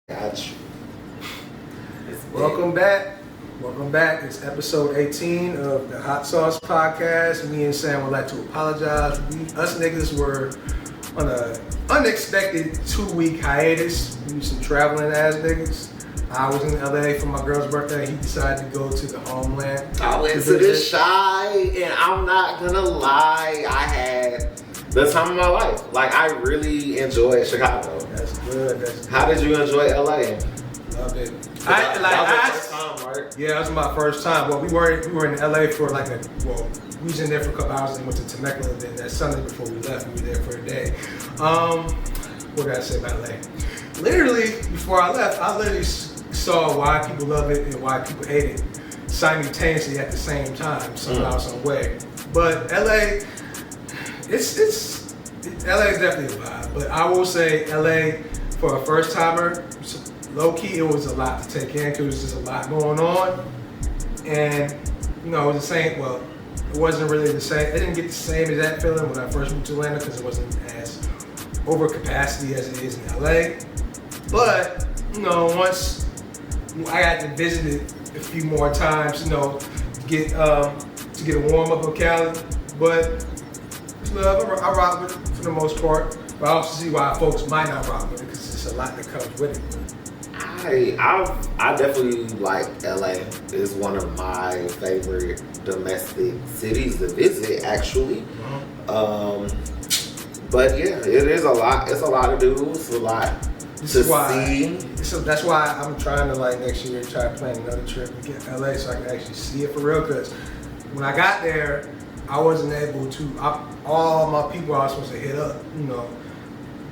Got you. Welcome back. Welcome back. It's episode 18 of the Hot Sauce Podcast. Me and Sam would like to apologize. Us niggas were on an unexpected 2-week hiatus. We were some traveling ass niggas. I was in LA for my girl's birthday. He decided to go to the homeland. I went to the Shy, and I'm not gonna lie, I had the time of my life. Like, I really enjoyed Chicago. That's good. How did you enjoy LA? Loved it. That was your first time, right? Yeah, that was my first time. Well, we were in LA for we was in there for a couple hours and went to Temecula. Then that Sunday before we left, we were there for a day. What did I say about LA? Literally, before I left, I literally saw why people love it and why people hate it simultaneously at the same time, somehow, some way. But LA, LA is definitely a vibe. But I will say LA, for a first timer, low key, it was a lot to take in because there was just a lot going on. And, it was the same, well, it wasn't really the same. I didn't get the same exact feeling when I first moved to Atlanta because it wasn't as over capacity as it is in LA. But, once I got to visit it a few more times, to get a warm up of Cali. But I rock with it for the most part. But I also see why folks might not rock with it because there's a lot that comes with it. I definitely like LA. It's one of my favorite domestic cities to visit, actually. But yeah, it is a lot. It's a lot to do. It's a lot to see. So that's why I'm trying to next year try to plan another trip to get LA so I can actually see it for real. Because when I got there, I wasn't able to. All my people I was supposed to hit up,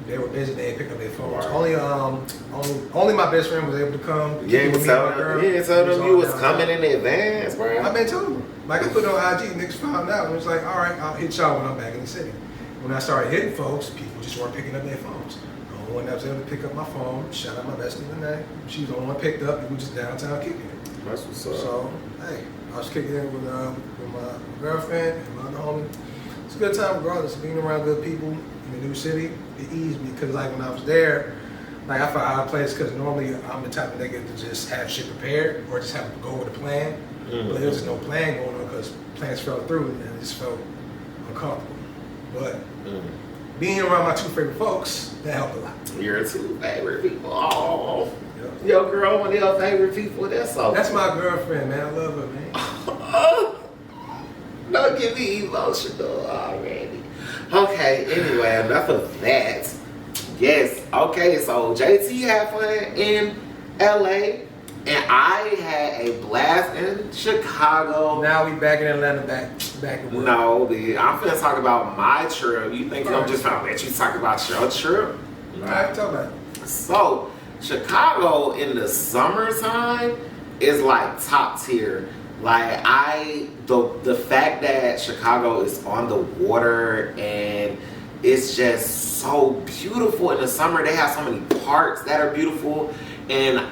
they were busy. They didn't pick up their phones. Right. Only my best friend was able to come. Yeah, you told them you was coming in advance, bro. I've been telling them. I put it on IG. Niggas found out and it was like, all right, I'll hit y'all when I'm back in the city. When I started hitting folks, people just weren't picking up their phones. The only one that was able to pick up my phone, shout out my bestie Renner. She was the only one picked up. We were just downtown kicking it. That's what's up. So, hey, I was kicking it with my girlfriend and my other homie. It's a good time regardless. Being around good people in a new city, it eased me because when I was there, I felt out of place because normally I'm the type of nigga to just have shit prepared or just have to go with a plan. But there was just no plan going on because plans fell through and it just felt uncomfortable. But being around my two favorite folks, that helped a lot. Your two favorite people. Oh, yep. Your girl, one of your favorite people. That's my girlfriend, man. I love her, man. Don't get me emotional already. Okay, anyway, enough of that. Yes, okay, so Jay Tee had fun in LA, and I had a blast in Chicago. Now we back in Atlanta, back in work. No, I'm finna talk about my trip. You think I'm just gonna let you talk about your trip? All right, talk about it. So, Chicago in the summertime is top tier. The fact that Chicago is on the water and it's just so beautiful in the summer. They have so many parks that are beautiful, and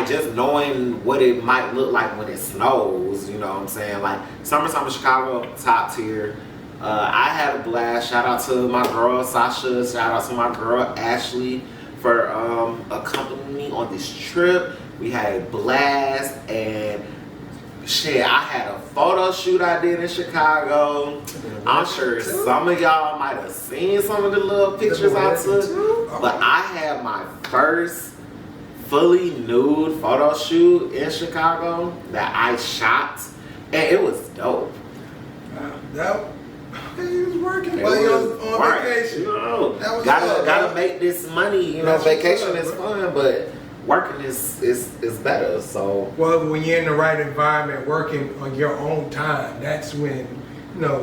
just knowing what it might look like when it snows, you know what I'm saying? Summertime in Chicago, top tier. I had a blast. Shout out to my girl Sasha. Shout out to my girl Ashley for accompanying me on this trip. We had a blast, and shit, I had a photo shoot I did in Chicago. I'm sure some of y'all might have seen some of the little pictures I took. But I had my first fully nude photo shoot in Chicago that I shot, and it was dope. He was working while you on vacation. Gotta make this money. Vacation is fun, but working is better. So when you're in the right environment, working on your own time, that's when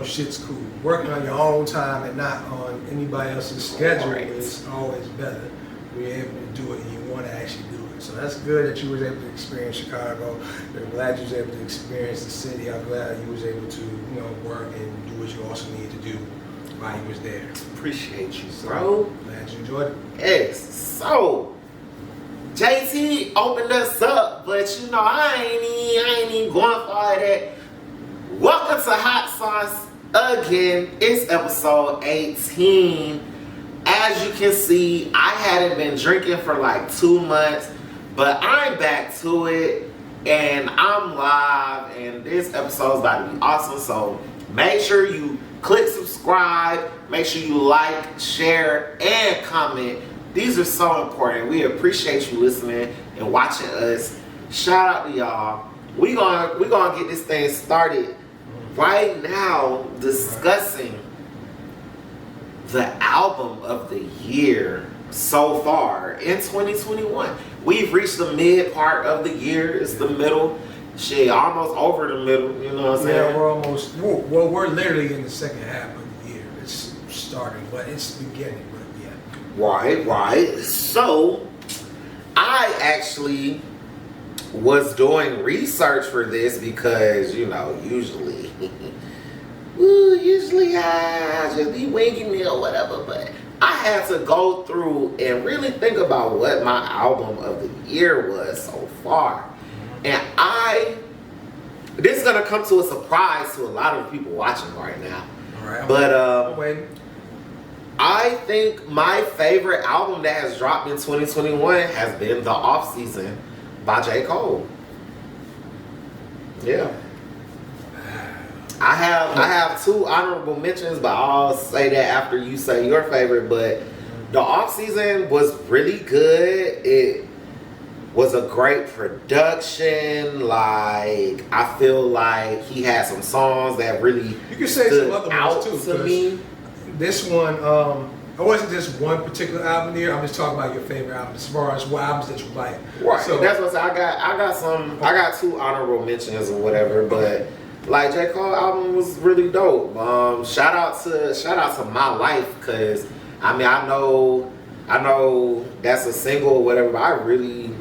shit's cool. Working on your own time and not on anybody else's schedule is always better. When you're able to do it and you want to actually do it. So that's good that you was able to experience Chicago. I'm glad you was able to experience the city. I'm glad you was able to work and do what you also need to do while you was there. Appreciate you, bro. Glad you enjoyed it. Yes. So Jay Tee opened us up, but I ain't even going for all that. Welcome to Hot Sauce again. It's episode 18. As you can see, I hadn't been drinking for like 2 months, but I'm back to it, and I'm live, and this episode's about to be awesome. So make sure you click subscribe, make sure you like, share, and comment. These are so important. We appreciate you listening and watching us. Shout out to y'all. We gonna get this thing started right now, discussing the album of the year so far in 2021. We've reached the mid part of the year. It's the middle. Shit, almost over the middle. You know what I'm saying? Yeah, we're almost. Well, we're literally in the second half of the year. It's starting, but it's the beginning. But yeah. Right. So, I actually was doing research for this because, you know, usually I just be winging it or whatever, but I had to go through and really think about what my album of the year was so far. And this is gonna come to a surprise to a lot of people watching right now. All right, but I think my favorite album that has dropped in 2021 has been The Off Season by J. Cole. Yeah. I have 2 honorable mentions, but I'll say that after you say your favorite. But The Off Season was really good. It was a great production. Like, I feel like he had some songs that really you can say some other ones too. To me. This one, it wasn't just one particular album here. I'm just talking about your favorite album as far as what albums that you like. Right. So that's what I got 2 honorable mentions or whatever, but like J. Cole album was really dope. Shout out to My Life, cause I mean I know that's a single or whatever, but I really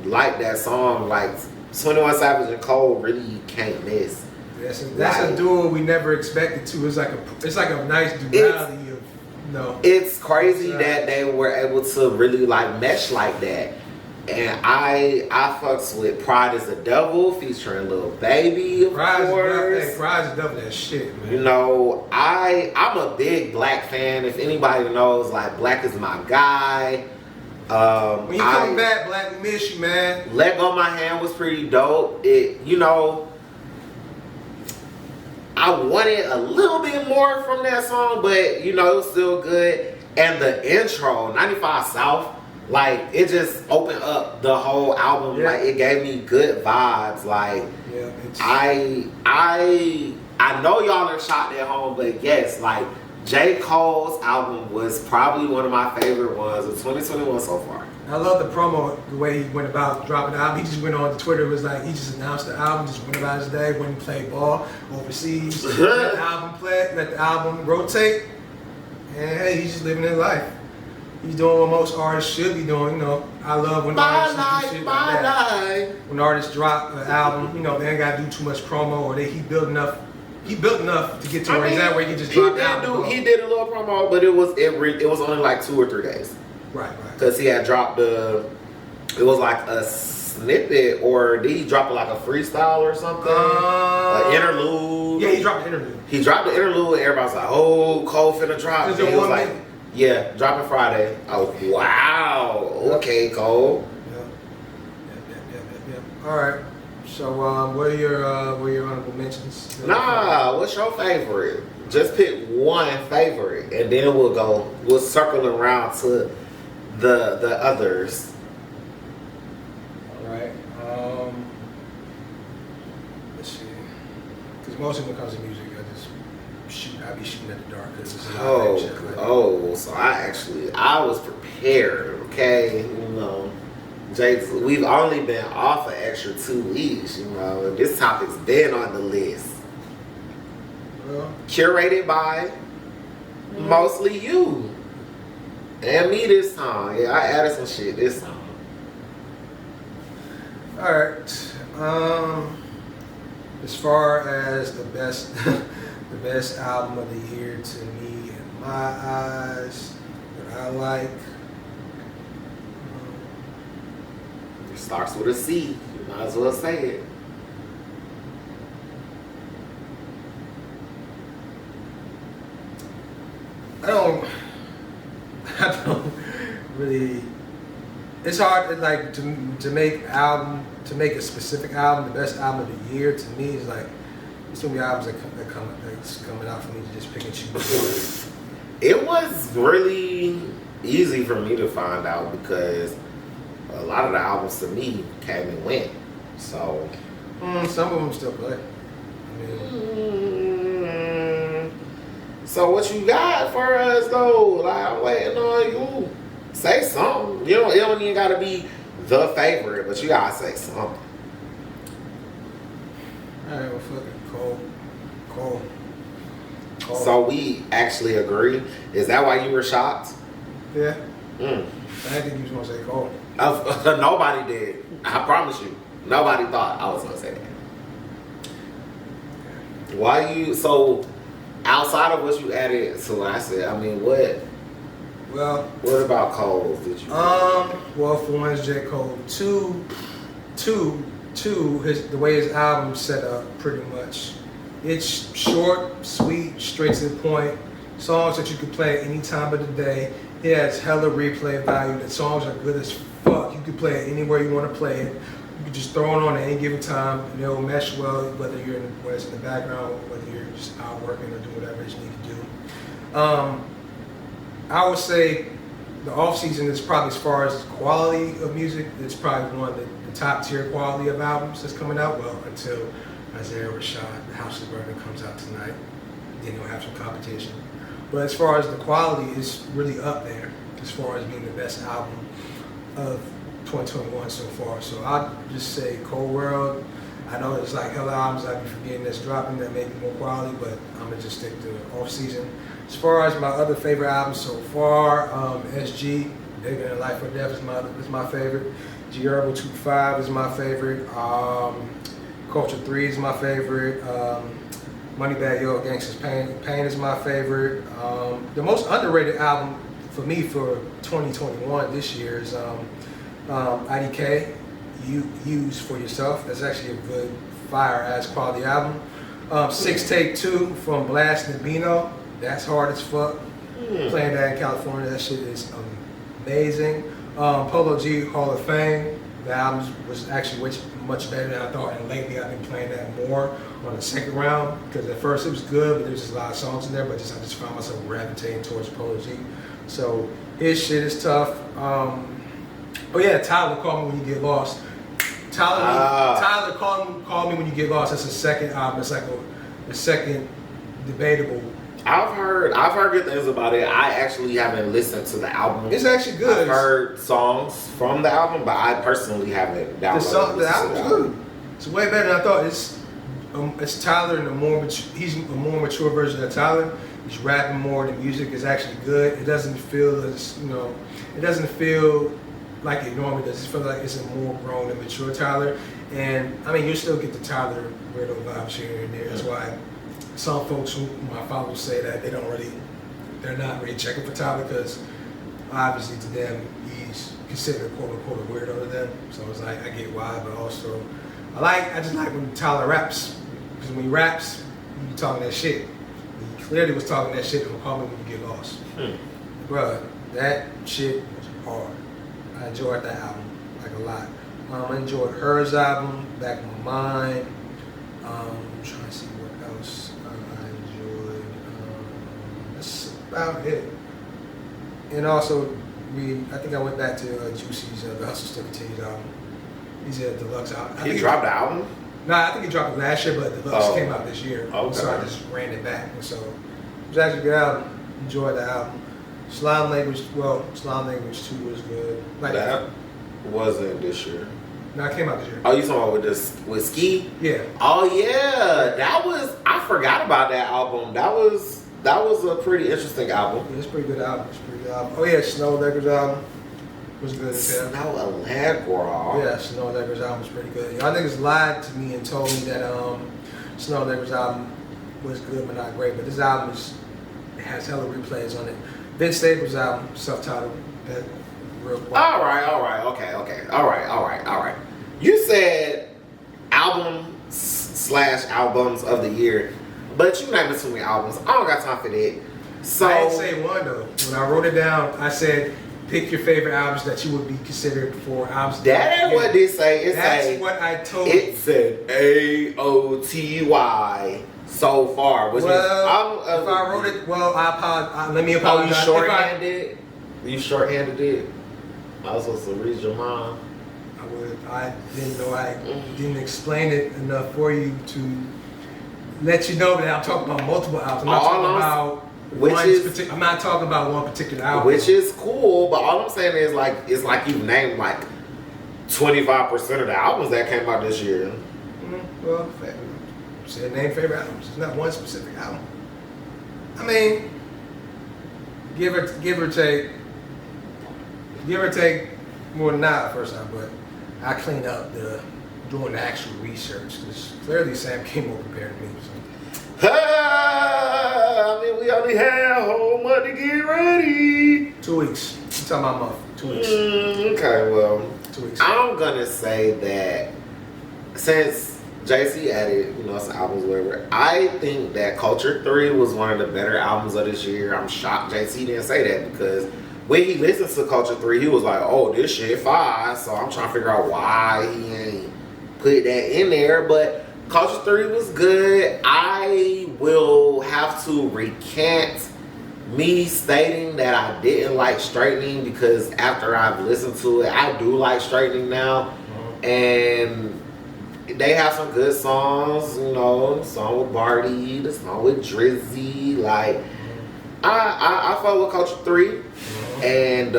like that song. Like 21 Savage and Cole really can't miss. That's a duo we never expected to. It's like a nice duality of It's crazy that they were able to really like mesh like that. And I fucks with Pride is the Devil featuring Lil Baby, of course. Pride is the Devil, that shit, man. You know, I'm a big Black fan. If anybody knows, like, Black is my guy. When you come back, Black, we miss you, man. Let Go My Hand was pretty dope. I wanted a little bit more from that song, but it was still good. And the intro, 95 South, like, it just opened up the whole album. Yeah. Like, it gave me good vibes. Like, yeah, I know y'all are shocked at home, but yes, like, J. Cole's album was probably one of my favorite ones of 2021 so far. I love the promo, the way he went about dropping the album. He just went on Twitter, it was like, he just announced the album, just went about his day, went and played ball overseas, let the album play, let the album rotate, and hey, he's just living his life. He's doing what most artists should be doing, I love when artists do shit like that. When artists drop an album, they ain't gotta do too much promo, or he built enough to get to where he's at, where he can just drop the album. He did a little promo, but it was only like 2 or 3 days. Right. Because he had dropped it was like a snippet, or did he drop like a freestyle or something? An interlude. Yeah, he dropped the interlude. He dropped the interlude, and everybody's like, oh, Cole finna drop. Is it one minute? Yeah, dropping Friday. Oh, wow. Okay, Cole. Yep. All right. So, what are your honorable mentions? What's your favorite? Just pick one favorite, and then we'll circle around to the others. All right. Let's see. Because most of it comes to music, I be shooting at the dark because it's a lot of shit. So I was prepared. Okay, Jay, we've only been off an extra 2 weeks. This topic's been on the list. Well, curated by mostly you and me this time. Yeah, I added some shit this time. All right. As far as the best, the best album of the year to me, in my eyes, that I like. It starts with a C. You might as well say it. I don't really. It's hard to make a specific album the best album of the year. To me, is like it's gonna be albums that's coming out for me to just pick and choose. It was really easy for me to find out because a lot of the albums to me came and went. So some of them still play. So what you got for us though? Like I'm waiting on you. Say something. It don't even gotta be the favorite, but you gotta say something. Alright, well fuck it. Cole. So we actually agree. Is that why you were shocked? Yeah. I didn't think you was gonna say Cole. Nobody did. I promise you. Nobody thought I was gonna say that. Why you so outside of what you added to what I said, I mean what about Cole did you well for one is J. Cole. Two the way his album's set up pretty much. It's short, sweet, straight to the point. Songs that you can play any time of the day. It has hella replay value. The songs are good as fuck. You can play it anywhere you want to play it. You can just throw it on at any given time, and it'll mesh well, whether it's in the background, whether you're just out working or doing whatever you need to do. I would say the off season is probably, as far as quality of music, it's probably one of the top tier quality of albums that's coming out. Well, until Isaiah Rashad, The House of Renner comes out tonight, then you'll have some competition. But as far as the quality, it's really up there as far as being the best album of 2021 so far. So I'd just say Cold World. I know there's like hella albums I'd be forgetting that's dropping that may be more quality, but I'm gonna just stick to off season. As far as my other favorite albums so far, SG, Bigger Than Life or Death is my favorite. G Herbal 2.5 is my favorite. Culture 3 is my favorite. Moneybagg Yo Gangsta's Pain is my favorite. The most underrated album for me for 2021 this year is IDK, Use For Yourself. That's actually a good fire-ass quality album. 6 Take 2 from Blast and Bino. That's hard as fuck. Playing that in California, that shit is amazing. Polo G Hall of Fame. The album was actually much better than I thought, and lately I've been playing that more on the second round because at first it was good, but there's just a lot of songs in there. But I just found myself gravitating towards Polo G. So his shit is tough. Oh yeah, Tyler, Call Me When You Get Lost. Tyler, Call Me When You Get Lost. That's the second album. It's like the second debatable. I've heard good things about it. I actually haven't listened to the album. It's actually good. I've heard songs from the album, but I personally haven't downloaded the album's good. It's way better than I thought. It's Tyler and he's a more mature version of Tyler. He's rapping more. The music is actually good. It doesn't feel it doesn't feel like it normally does. It feels like it's a more grown and mature Tyler. And I mean, you still get the Tyler weirdo vibes here and there. That's why some folks who my followers say that they're not really checking for Tyler because obviously to them he's considered quote unquote a weirdo to them. So it's like I get why, but also I just like when Tyler raps because when he raps, he talking that shit. He clearly was talking that shit on Call Me When You Get Lost. Bruh, that shit was hard. I enjoyed that album like a lot. I enjoyed Her's album, Back in My Mind. I'm trying to see what else I enjoyed. That's about it. And also, I think I went back to Juicy's The Hustle Still Continues album. He's a deluxe album. He dropped the album? Nah, I think he dropped it last year, but Deluxe came out this year. Okay. So I just ran it back. And so it was actually a good album. Enjoyed the album. Slime Language 2 was good. Like, that wasn't this year. No, it came out this year. Oh, you talking about with Ski? Yeah. Oh yeah, I forgot about that album. That was a pretty interesting album. Yeah, it's a pretty good album. Oh yeah, Snow Allegra's album was good as hell. Snow Allegra. Yeah, Snow Allegra's album was pretty good. Y'all niggas lied to me and told me that Snow Allegra's album was good but not great. But this album has hella replays on it. Vince Staples' album, self-titled, that real quick. All right, okay. All right. You said albums/albums of the year, but you named too many albums. I don't got time for that. So I didn't say one though. When I wrote it down, I said pick your favorite albums that you would be considered for albums. That ain't what this say. That's what I told you. It said AOTY so far. Which well, if I wrote it, well, I apologize. Let me apologize. Oh, you shorthanded? You shorthanded it? I was supposed to read your mom. I didn't know I didn't explain it enough for you to let you know that I'm talking about multiple albums. I'm not talking about I'm not talking about one particular album. Which is cool, but all I'm saying is like it's like you named like 25% of the albums that came out this year. Well, say name favorite albums. It's not one specific album. I mean, give or take more than that first time, but I cleaned up doing the actual research because clearly Sam came more prepared than me. So. I mean, we only had a whole month to get ready. 2 weeks. You talking about a month? 2 weeks. Okay, well, 2 weeks. I'm gonna say that since JC added, some albums, whatever, I think that Culture 3 was one of the better albums of this year. I'm shocked JC didn't say that because when he listens to Culture 3, he was like, oh, this shit fire. So I'm trying to figure out why he ain't put that in there. But Culture 3 was good. I will have to recant me stating that I didn't like Straightening because after I've listened to it, I do like Straightening now. And they have some good songs, the song with Barty, the song with Drizzy. Like, I fuck with Culture 3. And,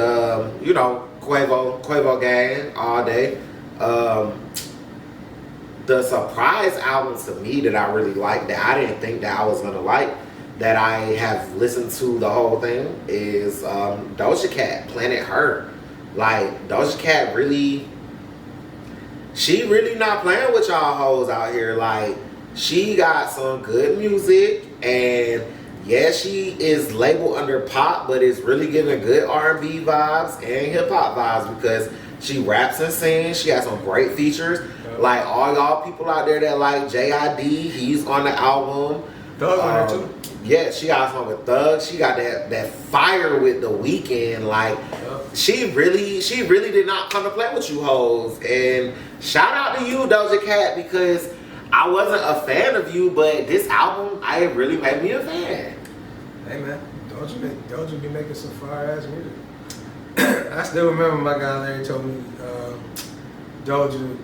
Quavo gang all day. The surprise album to me that I really like, that I didn't think that I was going to like, that I have listened to the whole thing, is Doja Cat, Planet Her. Like, Doja Cat she really not playing with y'all hoes out here. Like, she got some good music, and yeah, she is labeled under pop, but it's really giving good R&B vibes and hip-hop vibes because she raps and sings. She has some great features. Like, all y'all people out there that like J.I.D., he's on the album. Thug on there too? Yeah, she got some with Thug. She got that fire with The Weeknd. Like, she really did not come to play with you hoes. And shout out to you, Doja Cat, because I wasn't a fan of you, but this album, it really made me a fan. Hey man, Doja be making some fire ass music. I still remember my guy Larry told me Doja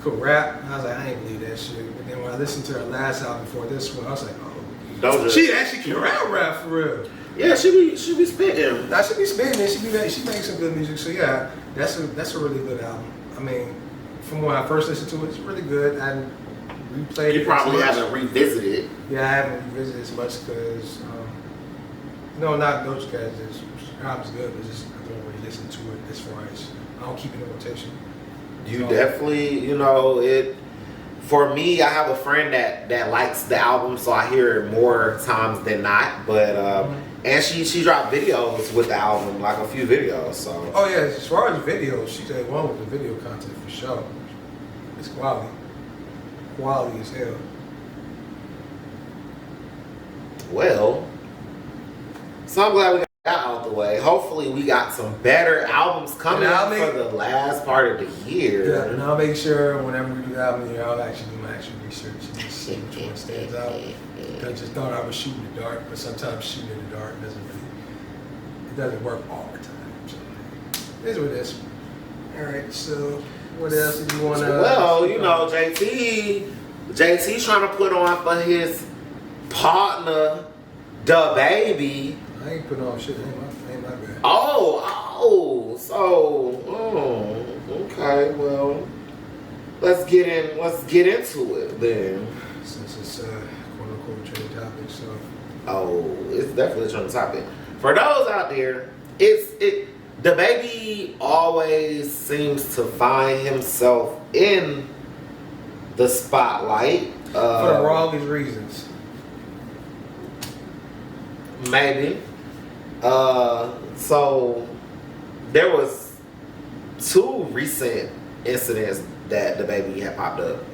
could rap. And I was like, I ain't believe that shit. But then when I listened to her last album before this one, I was like, oh, Doja, she actually can rap for real. Yeah, she be spitting. She be spitting and she makes some good music. So yeah, that's a really good album. I mean, from when I first listened to it, it's really good. I replayed it. You probably haven't revisited. Yeah, I haven't revisited as much because, no, not Doja Cat. The album's good, but just I don't really listen to it as far as I don't keep it in rotation. You definitely, it. For me, I have a friend that likes the album, so I hear it more times than not. But and she dropped videos with the album, like a few videos. So. Oh yeah, as far as videos, she's A1 with the video content for sure. It's quality as hell. Well, so I'm glad we got that out of the way. Hopefully we got some better albums coming for the last part of the year. Yeah, and I'll make sure whenever we do the album here, I'll actually do my actual research and just see which one stands out. I just thought I was shooting in the dark, but sometimes shooting in the dark doesn't work all the time. So it is what it is. Alright, so what else did you want to... Well, Jay Tee trying to put on for his partner, the baby. I ain't putting on shit. Ain't my bad. Okay. Well, let's get into it then. Since it's quote unquote trending topic, so. Oh, it's definitely a trending topic. For those out there, the baby always seems to find himself in the spotlight for the wrongest reasons. Maybe. So there was 2 recent incidents that the baby had popped up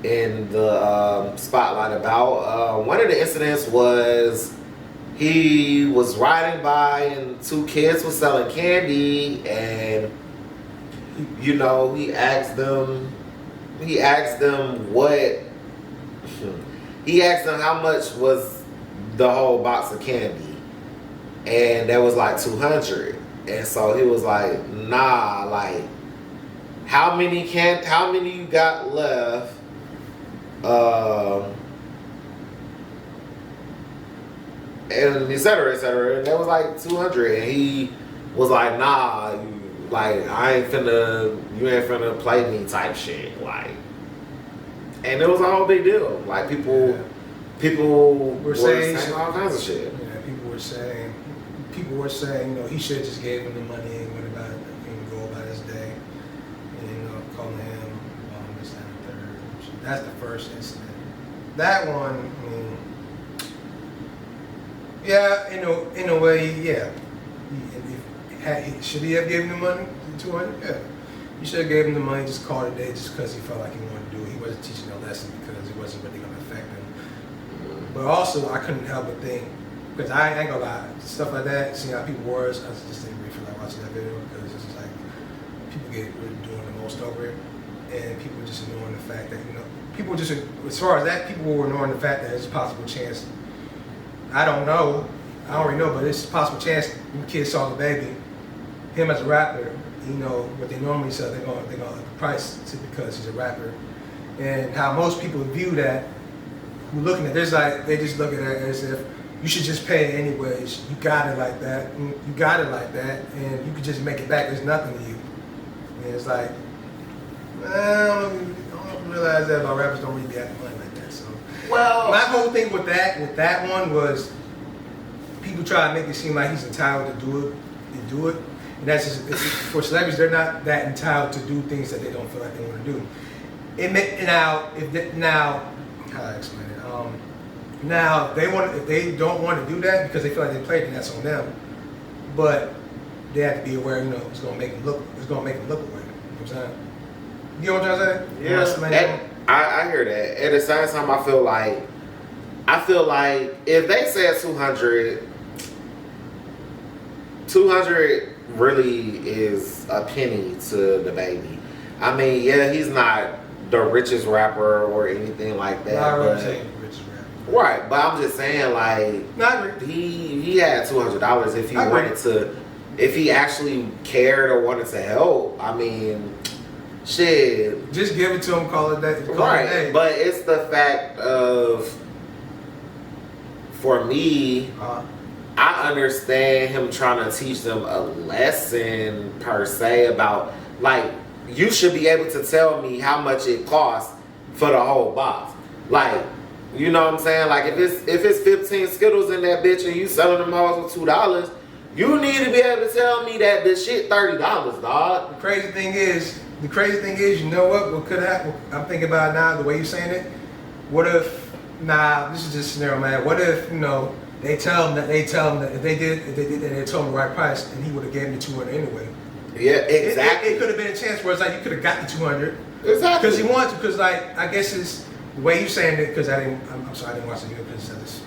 in the spotlight about. One of the incidents was he was riding by and 2 kids were selling candy, and you know, he asked them how much was the whole box of candy, and that was like 200. And so he was like, nah, like, how many you got left? And et cetera, et cetera. And that was like 200. And he was like, nah, you ain't finna play me type shit. Like, and it was a whole big deal. Like, people were saying all kinds of shit. Yeah, people were saying, you know, he should have just gave him the money and went about it and go about his day. And, you know, calling him, this, that, and the third. That's the first incident. That one, I mean, yeah, in a way, yeah. Should he have given him the money, the 200? Yeah. He should have gave him the money, just called it a day, just because he felt like he wanted to do it. He wasn't teaching a lesson because it wasn't really going to affect him. But also, I couldn't help but think, because I ain't gonna lie, stuff like that, seeing how people were, I just didn't really feel like watching that video, because it's just like, people get really doing the most over it, and people just ignoring the fact that, you know, people just, as far as that, people were ignoring the fact that there's a possible chance, I don't really know, but it's a possible chance when kids saw the baby, him as a rapper, you know, what they normally sell, they're gonna price it because he's a rapper. And how most people view that, who looking at this, like, they just look at it as if you should just pay it anyways. You got it like that, and you could just make it back. There's nothing to you. And it's like, I don't realize that about rappers don't really be having money like that. So, well, my whole thing with that one was people try to make it seem like he's entitled to do it. And that's just, for celebrities, they're not that entitled to do things that they don't feel like they want to do. How do I explain it? Now, if they don't want to do that because they feel like they played, then that's on them. But they have to be aware, you know, it's gonna make them look away. You know what I'm saying? You know what I'm trying to say? Yeah. I hear that. At the same time, I feel like if they said 200 really is a penny to the baby. I mean, yeah, he's not the richest rapper or anything like that. Right, but I'm just saying, like, he had $200 if he wanted to, if he actually cared or wanted to help. I mean, shit. Just give it to him, call it that. Right, but it's the fact of, for me, I understand him trying to teach them a lesson per se about, like, you should be able to tell me how much it costs for the whole box. Like, you know what I'm saying? Like, if it's 15 Skittles in that bitch and you selling them all for $2, you need to be able to tell me that the shit $30, dog. The crazy thing is, you know what could happen? I'm thinking about it now, the way you're saying it. What if, this is just a scenario, man. What if, you know, they tell him that if they did and they told him the right price, and he would have given the 200 anyway. Yeah, exactly. It could have been a chance where it's like you could have got the 200. Exactly. Because he wanted to. Because, like, I guess it's the way you saying it. Because I'm sorry, I didn't watch the video because of this.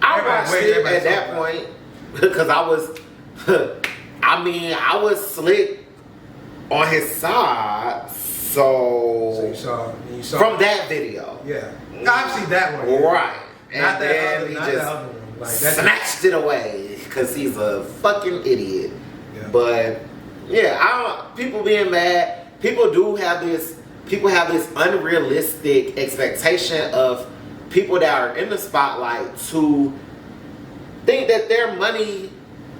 I watched it at that point because I was, I was slick on his side. So you saw from that video. Yeah, obviously that one. Yeah. Right. And then he just like, snatched it away because he's a fucking idiot. Yeah. But yeah, people being mad. People have this unrealistic expectation of people that are in the spotlight to think that their money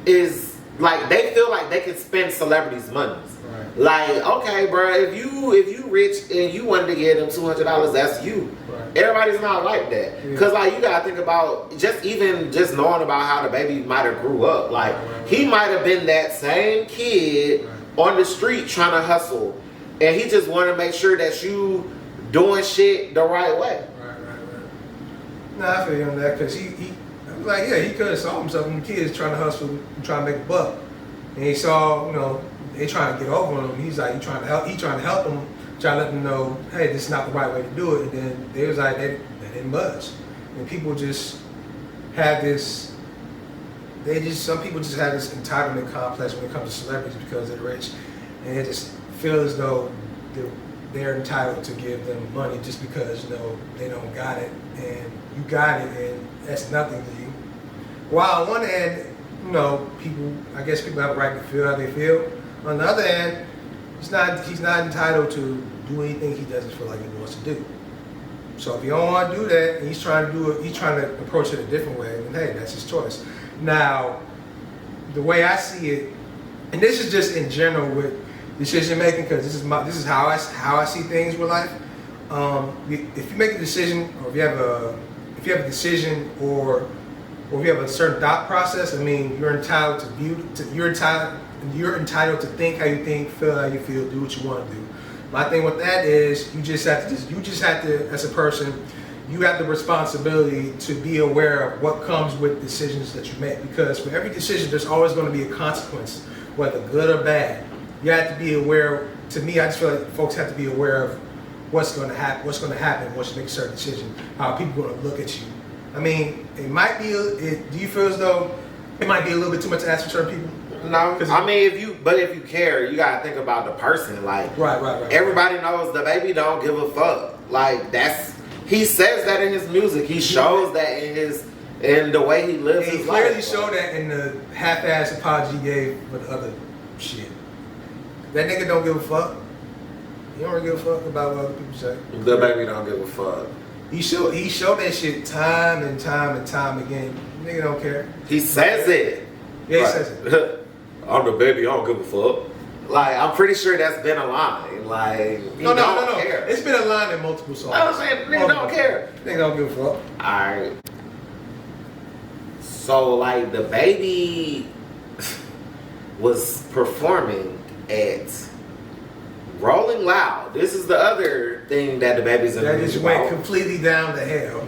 is like, they feel like they can spend celebrities' money. Right. Like, okay, bro, if you rich and you wanted to give them $200, that's you. Right. Everybody's not like that. Yeah. Cause like, you gotta think about just knowing about how the baby might have grew up. Like, he might have been that same kid on the street trying to hustle, and he just wanted to make sure that you doing shit the right way. Right. Nah, I feel you on that, cause he could have saw himself when the kids trying to hustle and trying to make a buck, and he saw, you know, they trying to get over on him. He's like, he trying to help them, trying to let them know, hey, this is not the right way to do it. And then they was like, they didn't budge. And people just have this some people just have this entitlement complex when it comes to celebrities because they're rich, and they just feel as though they're entitled to give them money just because they don't got it, and you got it, and that's nothing to you. While on one hand, I guess people have a right to feel how they feel. On the other hand, he's not entitled to do anything he doesn't feel like he wants to do. So if you don't want to do that, and he's trying to approach it a different way, then hey, that's his choice. Now, the way I see it, and this is just in general with decision making, because this is how I see things with life. If you make a decision, or if you have a decision, or if you have a certain thought process, I mean, you're entitled to think how you think, feel how you feel, do what you want to do. My thing with that is you just have to, as a person, you have the responsibility to be aware of what comes with decisions that you make. Because for every decision, there's always going to be a consequence, whether good or bad. You have to be aware. To me, I just feel like folks have to be aware of what's going to happen once you make a certain decision. How people are going to look at you. I mean, it might be. Do you feel as though it might be a little bit too much to ask for certain people? No, I mean, if you care, you gotta think about the person. Like, right. Everybody knows the baby don't give a fuck. Like, he says that in his music. He shows that in the way he lives his life. He clearly showed that in the half-ass apology he gave for the other shit. That nigga don't give a fuck. He don't really give a fuck about what other people say. The baby don't give a fuck. He showed that shit time and time and time again. Nigga don't care. He says it. Yeah, he says it. I'm the baby, I don't give a fuck. Like, I'm pretty sure that's been a line. Like, no. Care. It's been a line in multiple songs. I was saying, nigga don't care. Nigga don't give a fuck. Alright. So, like, the baby was performing at Rolling Loud. This is the other thing that the baby's in the music. That just went completely down the hell.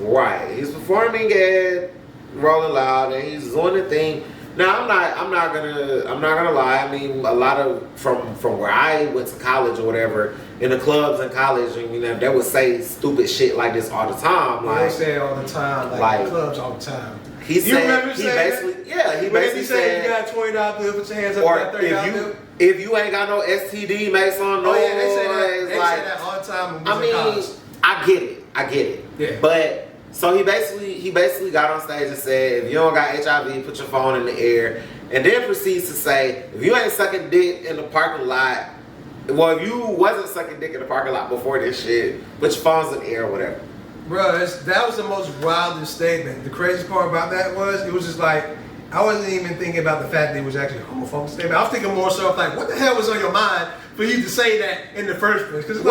Right. He's performing at Rolling Loud, and he's doing the thing. Now I'm not gonna lie. I mean, a lot of from where I went to college or whatever, in the clubs in college, and they would say stupid shit like this all the time. They say it all the time, like the clubs all the time. He basically said you got $20 bill, put your hands up, or $30 if you ain't got no STD, make some noise. Oh yeah, they say that. They say that all the time. I mean, I get it. Yeah. But so he basically got on stage and said, if you don't got HIV, put your phone in the air, and then proceeds to say, if you ain't sucking dick in the parking lot, well, if you wasn't sucking dick in the parking lot before this shit, put your phones in the air or whatever. Bro, that was the most wildest statement. The crazy part about that was, it was just like, I wasn't even thinking about the fact that it was actually a homophobic statement. I was thinking more so of like, what the hell was on your mind for you to say that in the first place? Because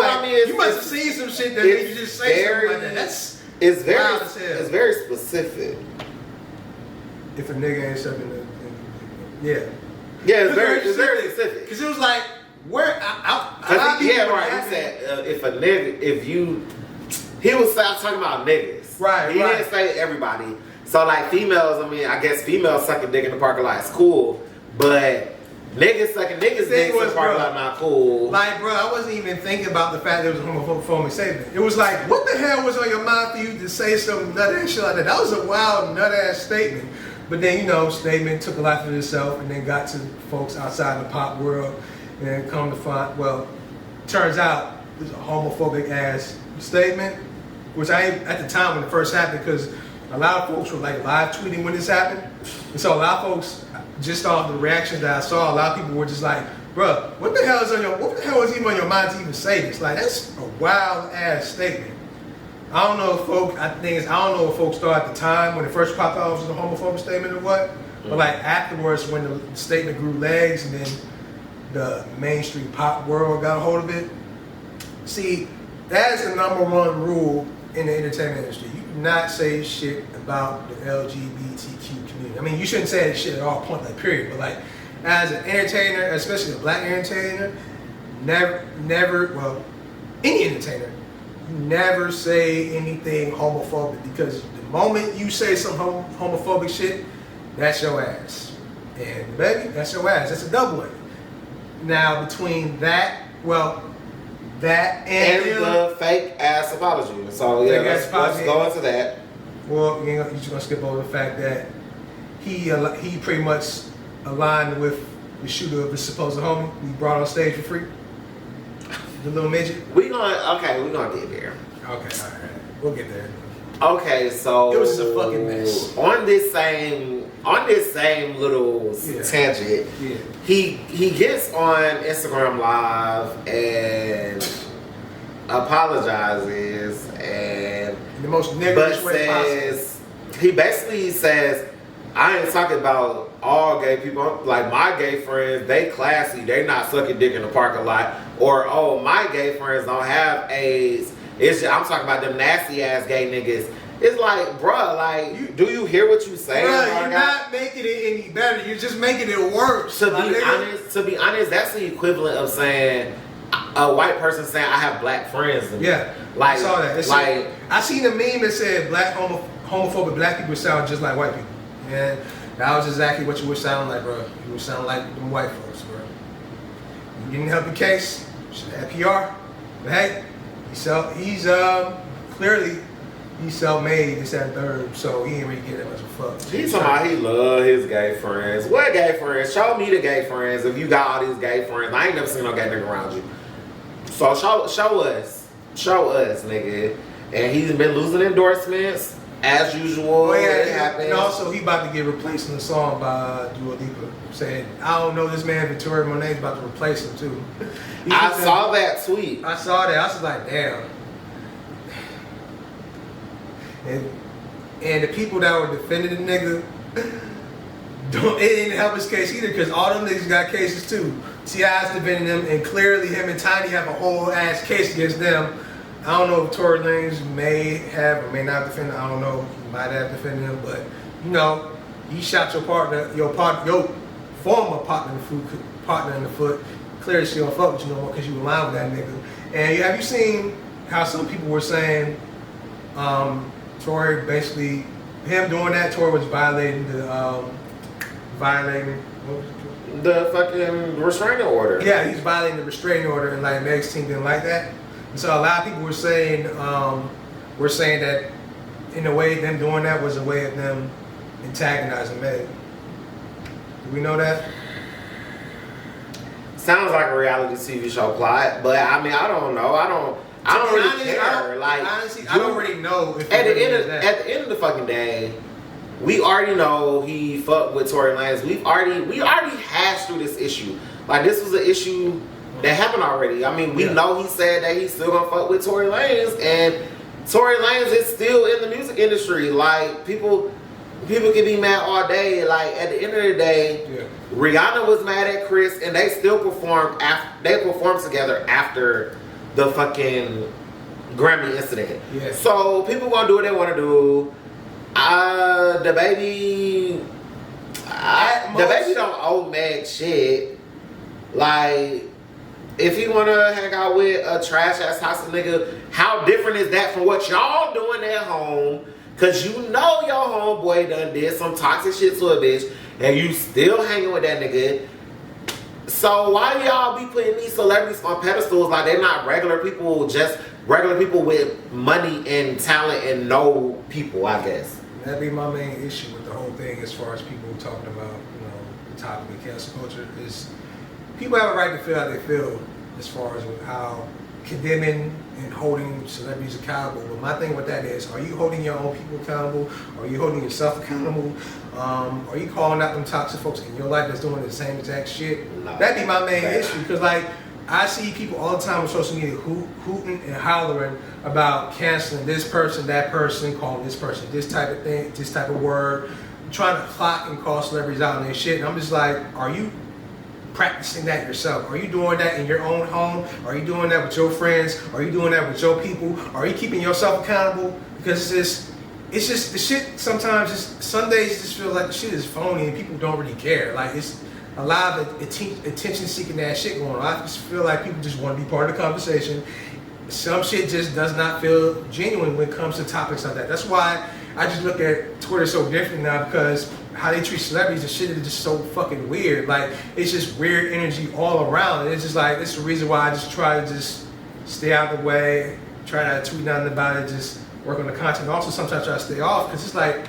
you must have seen some shit that made you just say something like that. It's very specific. If a nigga ain't sucking the yeah, it's very specific. Because it was like, where he said he was talking about niggas. Right. He didn't say everybody. So like females, I mean, I guess females sucking dick in the parking lot is cool, but niggas sucking niggas dick in the parking lot not cool. Like, bro, I wasn't even thinking about the fact that it was a homophobic statement. It was like, what the hell was on your mind for you to say some nut ass shit like that? That was a wild nut ass statement. But then, statement took a life of itself and then got to folks outside the pop world and then come to find, well, turns out it was a homophobic ass statement, which at the time when it first happened, because a lot of folks were like live tweeting when this happened. And so a lot of folks, just off the reactions that I saw, a lot of people were just like, bruh, what the hell is even on your mind to even say this? Like, that's a wild ass statement. I don't know if folks thought at the time when it first popped off was a homophobic statement or what. But like afterwards, when the statement grew legs and then the mainstream pop world got a hold of it. See, that is the #1 rule in the entertainment industry. You do not say shit about the LGBTQ community. I mean, you shouldn't say that shit at all, point blank, period. But like, as an entertainer, especially a black entertainer, well, any entertainer, you never say anything homophobic, because the moment you say some homophobic shit, that's your ass. And baby, that's your ass. That's a double whammy. Now, between that, and the fake ass apology. So yeah, let's go into that. Well, you're just gonna skip over the fact that he pretty much aligned with the shooter of his supposed homie we brought on stage for free. The little midget. We're gonna get there. Okay, all right. We'll get there. Okay, so it was just a fucking mess. On this same little tangent, he gets on Instagram Live and apologizes and the most negative way possible. He basically says, I ain't talking about all gay people. Like, my gay friends, they classy. They not sucking dick in the parking lot. Or, oh, my gay friends don't have AIDS. I'm talking about them nasty ass gay niggas. It's like, bruh, like, do you hear what you saying? Bruh, you're not making it any better. You're just making it worse. To be honest, that's the equivalent of saying a white person saying I have black friends. Yeah, like, I saw that. I seen a meme that said homophobic black people sound just like white people. And that was exactly what you would sound like, bro. You would sound like them white folks, bro. You didn't help your case. You should have PR. But hey, he's clearly self-made, this, that, and third, so he ain't really get that much of a fuck. He's talking about he love his gay friends. What gay friends? Show me the gay friends. If you got all these gay friends, I ain't never seen no gay nigga around you. So show us, nigga. And he's been losing endorsements as usual. Oh, yeah, and also he about to get replaced in the song by Dua Lipa, saying, I don't know this man Victoria Monet's about to replace him too. I saw that tweet. I saw that. I was like, damn. And the people that were defending the nigga, it didn't help his case either, because all them niggas got cases too. T.I.'s defending them, and clearly him and Tiny have a whole ass case against them. I don't know if Tory Lanez may have or may not defend him. I don't know. He might have defended him, but you know, you shot your former partner in the foot. Clearly she don't fuck with you no more because you aligned with that nigga. And have you seen how some people were saying Tory basically, him doing that, Tory was violating the fucking restraining order. Yeah, he's violating the restraining order, and like Meg's team didn't like that. And so a lot of people were saying that in a way them doing that was a way of them antagonizing Meg. Do we know that? Sounds like a reality TV show plot, but I mean, I don't know. I don't really care. Honestly, I don't really know. If at the end of the fucking day, we already know he fucked with Tory Lanez. We already hashed through this issue. Like, this was an issue that happened already. I mean, we know he said that he's still gonna fuck with Tory Lanez, and Tory Lanez is still in the music industry. Like, people can be mad all day. Like, at the end of the day, Rihanna was mad at Chris, and they still performed. They performed together after the fucking Grammy incident. Yeah. So people gonna do what they want to do. The baby don't owe Meg shit. Like, if he wanna hang out with a trash ass toxic nigga, how different is that from what y'all doing at home? Cause you know your homeboy done did some toxic shit to a bitch, and you still hanging with that nigga. So why y'all be putting these celebrities on pedestals like they're not regular people, just regular people with money and talent and no people, I guess. That'd be my main issue with the whole thing as far as people talking about, you know, the topic of cancel culture is people have a right to feel how they feel as far as how condemning and holding celebrities accountable. But my thing with that is, are you holding your own people accountable? Are you holding yourself accountable? Are you calling out them toxic folks in your life that's doing the same exact shit? No, that'd be my main issue, because like, I see people all the time on social media hooting and hollering about canceling this person, that person, calling this person this type of thing, this type of word, trying to clock and call celebrities out on their shit. And I'm just like, are you practicing that yourself? Are you doing that in your own home? Are you doing that with your friends? Are you doing that with your people? Are you keeping yourself accountable? Because it's just the shit sometimes, some days just feel like the shit is phony and people don't really care. Like, it's a lot of attention-seeking ass shit going on. I just feel like people just want to be part of the conversation. Some shit just does not feel genuine when it comes to topics like that. That's why I just look at Twitter so different now, because how they treat celebrities and shit is just so fucking weird. Like, it's just weird energy all around. And it's just like, it's the reason why I just try to just stay out of the way, try not to tweet nothing about it, just work on the content. Also, sometimes try to stay off, because it's like,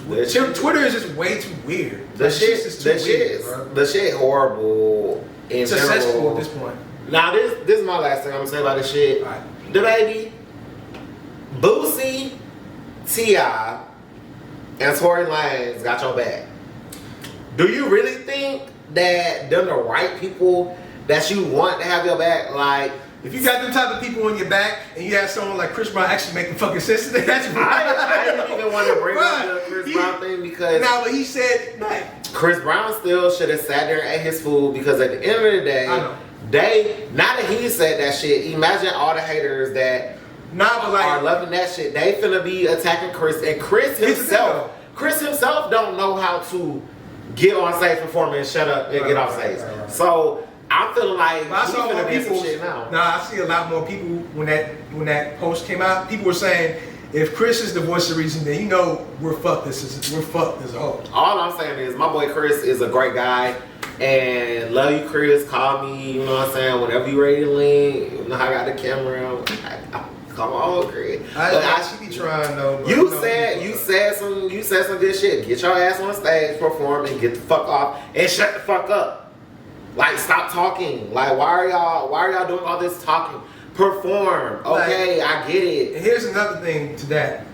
Twitter is just way too weird. The shit horrible in it's general. accessible at this point. Now this is my last thing I'm gonna say about this shit. Right. The baby, Boosie, T.I., and Tory Lanez got your back. Do you really think that they're the right people that you want to have your back? Like, if you got them type of people on your back and you have someone like Chris Brown actually making fucking sense today, that's I didn't even want to bring up the Chris Brown thing because but he said like Chris Brown still should have sat there and ate his food because at the end of the day, now that he said that shit, imagine all the haters that are loving that shit. They finna be attacking Chris, and Chris himself don't know how to get on stage performing and shut up and get off stage. So I'm feeling like I saw more people shit now. I see a lot more people when that post came out. People were saying, if Chris is the voice of reason, then we're fucked. We're fucked as a whole. All I'm saying is my boy Chris is a great guy, and love you, Chris. Call me, you know what I'm saying. Whenever you ready to lean, you know I got the camera. Come on, Chris. I should be trying though. You said some good shit. Get your ass on stage, perform, and get the fuck off, and shut the fuck up. Like, stop talking. Like, why are y'all doing all this talking? Perform. Okay, I get it. And here's another thing to that,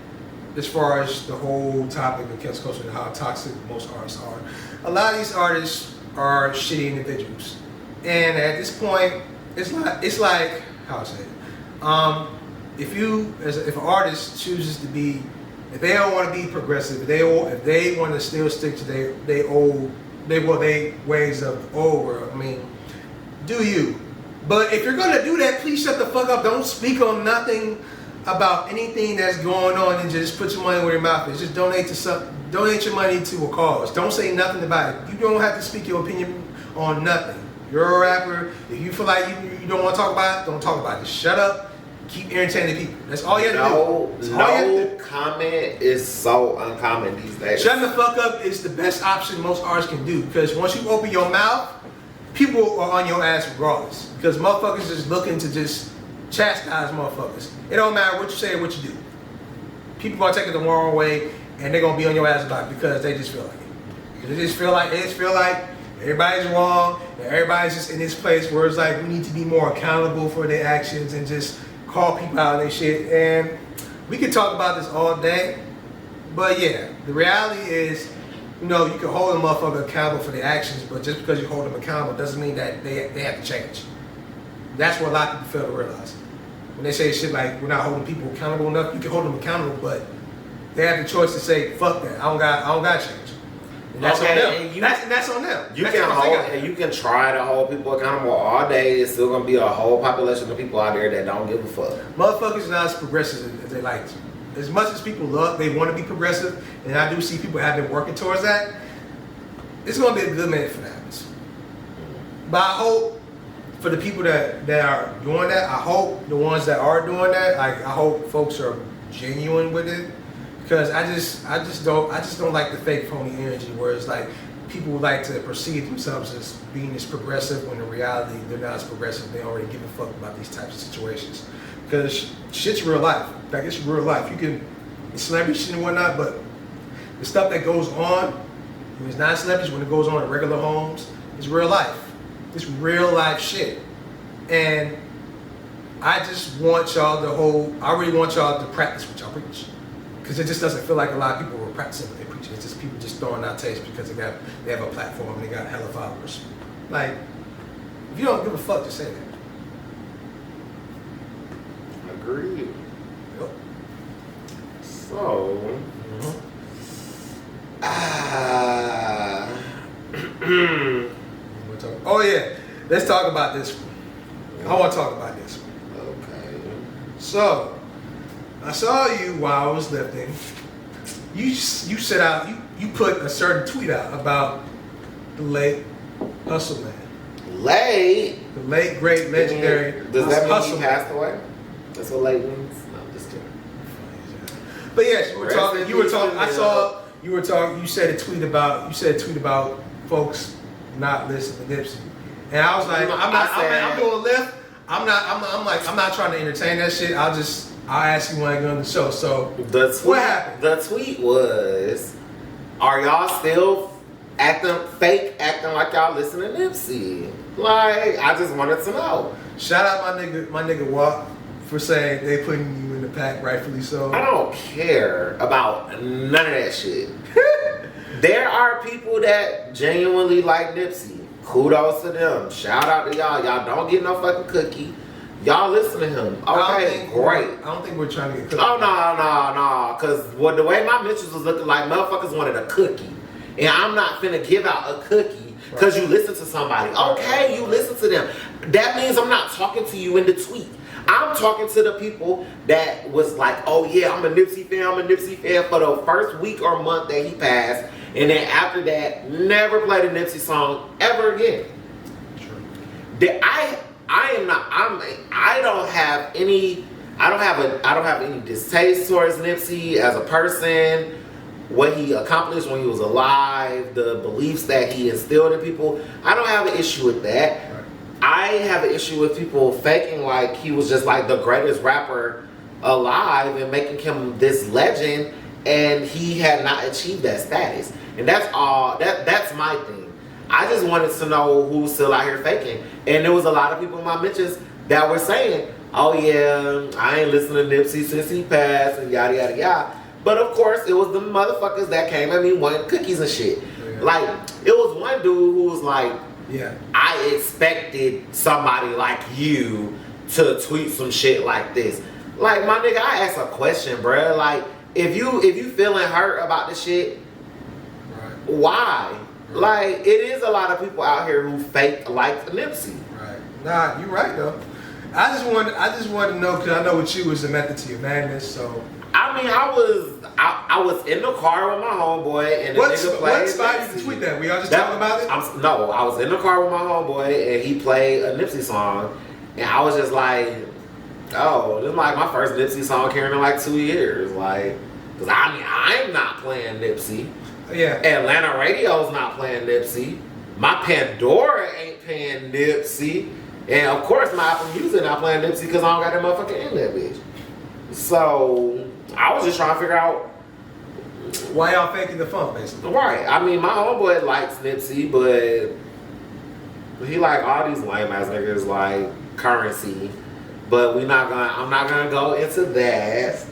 as far as the whole topic of cancel culture and how toxic most artists are. A lot of these artists are shitty individuals, and at this point, it's like how I say it. If an artist chooses to be, if they don't want to be progressive, if they want to still stick to they ways of the old world, I mean, do you? But if you're gonna do that, please shut the fuck up. Don't speak on nothing about anything that's going on, and just put your money where your mouth is. Just donate your money to a cause. Don't say nothing about it. You don't have to speak your opinion on nothing. You're a rapper. If you feel like you don't want to talk about it, don't talk about it. Just shut up. Keep entertaining people. That's all you have to do. No comment is so uncommon these days. Shutting the fuck up is the best option most artists can do, because once you open your mouth, people are on your ass regardless. Because motherfuckers just looking to just chastise motherfuckers. It don't matter what you say or what you do. People gonna take it the wrong way, and they're gonna be on your ass about it because they just feel like it. They just feel like everybody's wrong, and everybody's just in this place where it's like we need to be more accountable for their actions and just call people out on their shit. And we could talk about this all day, but yeah, the reality is, you can hold a motherfucker accountable for their actions, but just because you hold them accountable doesn't mean that they have to change. That's what a lot of people fail to realize. When they say shit like we're not holding people accountable enough, you can hold them accountable, but they have the choice to say, fuck that, I don't got change. And that's on them. That's on them. You can try to hold people accountable all day. It's still gonna be a whole population of people out there that don't give a fuck. Motherfuckers are not as progressive as they like to. As much as people they want to be progressive, and I do see people have been working towards that. It's gonna be a good minute for that. But I hope for the people that are doing that, I hope the ones that are doing that, I hope folks are genuine with it. Because I just don't like the fake phony energy where it's like people would like to perceive themselves as being as progressive when in reality they're not as progressive. They already give a fuck about these types of situations. Because shit's real life. Like, it's real life. You can, it's celebrity shit and whatnot, but the stuff that goes on when it's not celebrities, when it goes on in regular homes, it's real life. It's real life shit. And I just want I really want y'all to practice what y'all preach. Because it just doesn't feel like a lot of people were practicing what they preach. It's just people just throwing out tapes because they have a platform and they got hella followers. Like, if you don't give a fuck, just say that. Agreed. Yep. So, oh yeah, let's talk about this one. I want to talk about this one. Okay. So, I saw you while I was lifting. You set out, you put a certain tweet out about the late Hussle man. Late? The late, great, legendary Does that mean he Hussle passed away? That's what late means? No, I'm just kidding. But yes, you were talking. I saw you were talking. You said a tweet about folks not listening to Nipsey, and I was like, I'm doing lift. I'm not trying to entertain that shit. I'll ask you when I get on the show. So what happened? The tweet was are y'all still acting like y'all listen to Nipsey? Like, I just wanted to know. Shout out my nigga Walk for saying they putting you in the pack, rightfully so. I don't care about none of that shit. There are people that genuinely like Nipsey. Kudos to them. Shout out to y'all. Y'all don't get no fucking cookie. Y'all listen to him. Okay, great. I don't think we're trying to get cookie. Oh, no. Because the way my mentions was looking like, motherfuckers wanted a cookie. And I'm not finna give out a cookie because you listen to somebody. Okay, you listen to them. That means I'm not talking to you in the tweet. I'm talking to the people that was like, oh yeah, I'm a Nipsey fan for the first week or month that he passed. And then after that, never played a Nipsey song ever again. True. I don't have any distaste towards Nipsey as a person, what he accomplished when he was alive, the beliefs that he instilled in people. I don't have an issue with that. Right. I have an issue with people faking like he was just like the greatest rapper alive and making him this legend, and he had not achieved that status. And that's all. That's my thing. I just wanted to know who's still out here faking. And there was a lot of people in my mentions that were saying, oh yeah, I ain't listening to Nipsey since he passed and yada yada yada. But of course, it was the motherfuckers that came at me wanting cookies and shit. Yeah. Like, it was one dude who was like, yeah, I expected somebody like you to tweet some shit like this. Like, my nigga, I asked a question, bruh. Like, if you feeling hurt about the shit, right, why? Right. Like, it is a lot of people out here who fake like Nipsey. Right. Nah, you right though. I just want to know, because I know with you was the method to your madness, so. I mean, I was in the car with my homeboy and the nigga played. What spot did you tweet that? We all just talking about it? I was in the car with my homeboy and he played a Nipsey song, and I was just like, oh, this is like my first Nipsey song carrying in like 2 years, like, because I'm not playing Nipsey. Yeah. Atlanta radio's not playing Nipsey. My Pandora ain't paying Nipsey, and of course my Apple Music not playing Nipsey because I don't got that motherfucker in that bitch. So I was just trying to figure out why y'all faking the funk, basically. Right. I mean, my homeboy likes Nipsey, but he like all these lame ass niggas like Currency. But I'm not gonna go into that.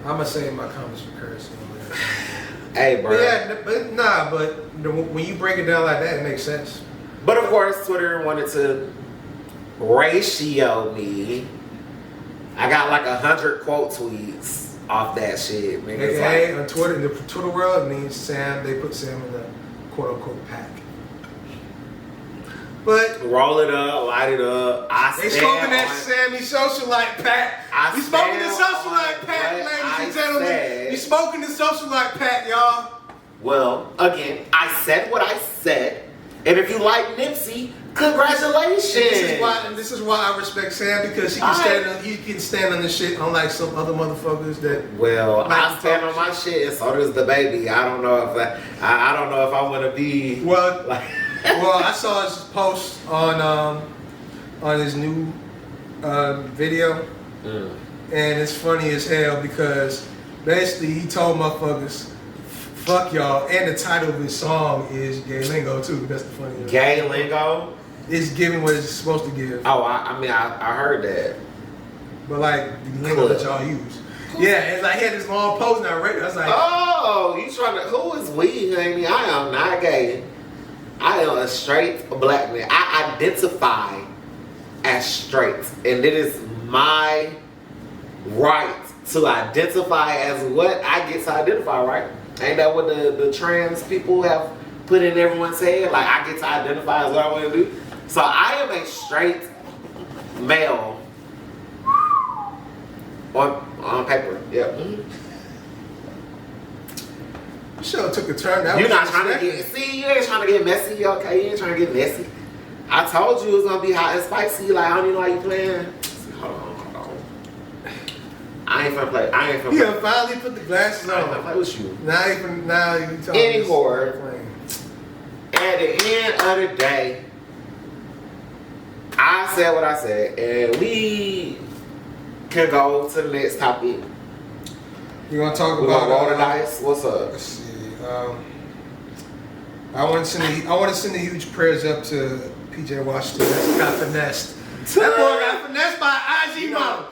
I'm gonna save my comments for Currency. Hey, bro. But when you break it down like that, it makes sense. But of course, Twitter wanted to ratio me. I got like 100 quote tweets off that shit. Hey, on Twitter, in the Twitter world, it means they put Sam in the quote unquote pack. But roll it up, light it up. They smoking that Sammy socialite pack. We smoking the socialite pack, ladies and gentlemen. We smoking the socialite pack, y'all. Well, again, I said what I said, and if you like Nipsey, congratulations. This is why I respect Sam, because he can stand on this shit, unlike some other motherfuckers that. Well, I stand on my shit, and so does the baby. I don't know if I want to be like. Well, I saw his post on his new video, and it's funny as hell because basically he told motherfuckers, "Fuck y'all," and the title of his song is "Gay Lingo" too. That's the funny. Gay Lingo. It's giving what it's supposed to give. Oh, I heard that. But like the lingo that y'all use. Yeah, it's like he had this long post and I read it. I was like, oh, you trying to? Who is we? I mean, I am not gay. I am a straight black man. I identify as straight, and it is my right to identify as what I get to identify, right? Ain't that what the trans people have put in everyone's head? Like, I get to identify as what I want to do. So I am a straight male on paper. Yeah. Mm-hmm. Show took a turn. You're not trying to get. See, you ain't trying to get messy. Okay, you ain't trying to get messy. I told you it was gonna be hot and spicy. Like, I don't even know how you playing. Hold on. I ain't finna play. You finally put the glasses on. I ain't finna play with you. Now you talking. Anywho, at the end of the day, I said what I said, and we can go to the next topic. You want to talk about roll the dice? What's up? Let's see. I want to send the huge prayers up to PJ Washington. That's got finessed. That boy got finessed by IG model.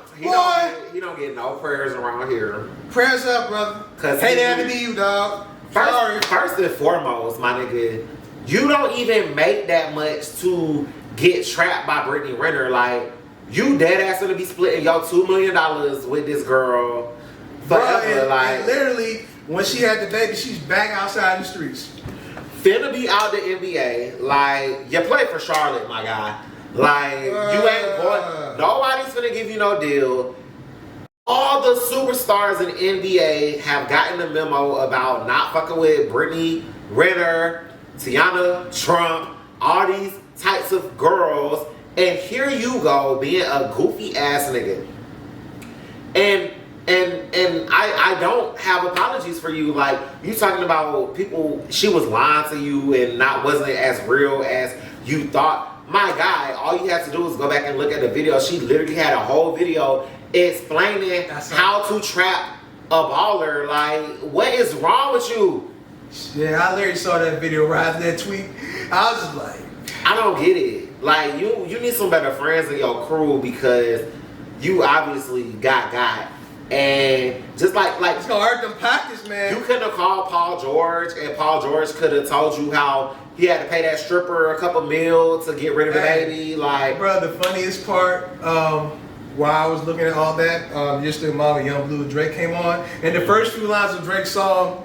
He don't get no prayers around here. Prayers up, brother. Hey, there to be you, dog. First and foremost, my nigga, you don't even make that much to get trapped by Brittany Renner. Like, you dead ass gonna be splitting your $2 million with this girl forever. And literally, when she had the baby, she's back outside the streets. Finna be out the NBA. Like, you play for Charlotte, my guy. Like, you ain't going. Nobody's gonna give you no deal. All the superstars in NBA have gotten the memo about not fucking with Brittany Renner, Tiana Trump, all these types of girls. And here you go being a goofy ass nigga. And I don't have apologies for you. Like, you talking about people, she was lying to you and wasn't as real as you thought. My guy, all you have to do is go back and look at the video. She literally had a whole video explaining how to trap a baller. Like, what is wrong with you? Yeah, I literally saw that video right after that tweet. I was just like, I don't get it. Like, you need some better friends in your crew because you obviously got. And just like it's gonna hurt them pockets, man. You couldn't have called Paul George, and Paul George could have told you how he had to pay that stripper a couple mil to get rid of the baby. Like, bro, the funniest part, while I was looking at all that, just the Mama Young Blue Drake came on, and the first few lines of Drake's song.